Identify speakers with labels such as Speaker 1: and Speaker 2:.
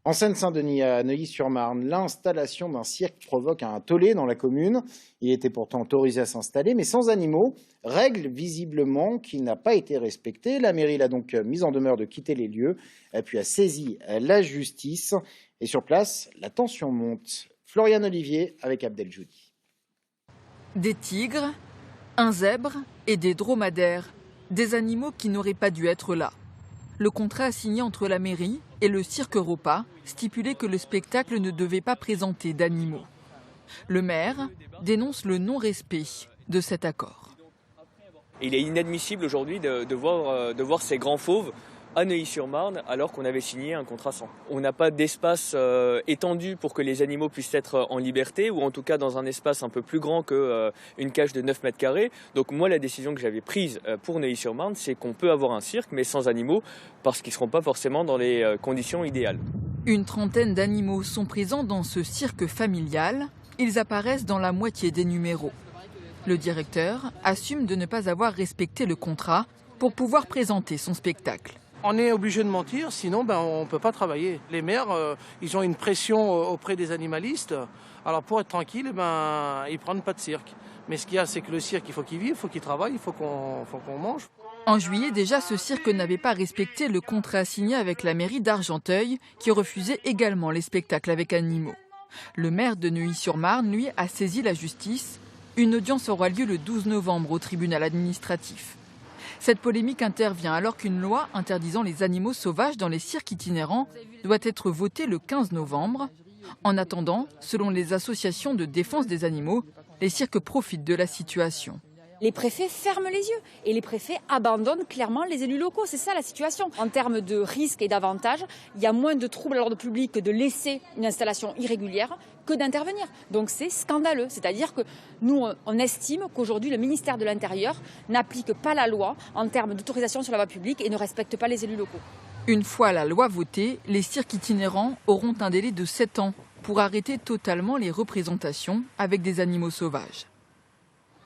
Speaker 1: En Seine-Saint-Denis, à Neuilly-sur-Marne, l'installation d'un cirque provoque un tollé dans la commune. Il était pourtant autorisé à s'installer, mais sans animaux. Règle visiblement qui n'a pas été respectée. La mairie l'a donc mise en demeure de quitter les lieux, puis a saisi la justice. Et sur place, la tension monte. Florian Olivier avec Abdeljoudi.
Speaker 2: Des tigres, un zèbre et des dromadaires. Des animaux qui n'auraient pas dû être là. Le contrat signé entre la mairie et le cirque Europa stipulait que le spectacle ne devait pas présenter d'animaux. Le maire dénonce le non-respect de cet accord.
Speaker 3: Il est inadmissible aujourd'hui de voir ces grands fauves à Neuilly-sur-Marne alors qu'on avait signé un contrat sans. On n'a pas d'espace étendu pour que les animaux puissent être en liberté, ou en tout cas dans un espace un peu plus grand qu'une cage de 9 mètres carrés. Donc moi, la décision que j'avais prise pour Neuilly-sur-Marne, c'est qu'on peut avoir un cirque mais sans animaux, parce qu'ils ne seront pas forcément dans les conditions idéales.
Speaker 2: Une trentaine d'animaux sont présents dans ce cirque familial. Ils apparaissent dans la moitié des numéros. Le directeur assume de ne pas avoir respecté le contrat pour pouvoir présenter son spectacle.
Speaker 4: On est obligé de mentir, sinon on ne peut pas travailler. Les maires, ils ont une pression auprès des animalistes. Alors pour être tranquille, ils ne prennent pas de cirque. Mais ce qu'il y a, c'est que le cirque, il faut qu'il vive, il faut qu'il travaille, il faut qu'on mange.
Speaker 2: En juillet, déjà, ce cirque n'avait pas respecté le contrat signé avec la mairie d'Argenteuil, qui refusait également les spectacles avec animaux. Le maire de Neuilly-sur-Marne, lui, a saisi la justice. Une audience aura lieu le 12 novembre au tribunal administratif. Cette polémique intervient alors qu'une loi interdisant les animaux sauvages dans les cirques itinérants doit être votée le 15 novembre. En attendant, selon les associations de défense des animaux, les cirques profitent de la situation.
Speaker 5: Les préfets ferment les yeux et les préfets abandonnent clairement les élus locaux. C'est ça la situation. En termes de risques et d'avantages, il y a moins de troubles à l'ordre public que de laisser une installation irrégulière que d'intervenir. Donc c'est scandaleux. C'est-à-dire que nous, on estime qu'aujourd'hui, le ministère de l'Intérieur n'applique pas la loi en termes d'autorisation sur la voie publique et ne respecte pas les élus locaux.
Speaker 2: Une fois la loi votée, les cirques itinérants auront un délai de 7 ans pour arrêter totalement les représentations avec des animaux sauvages.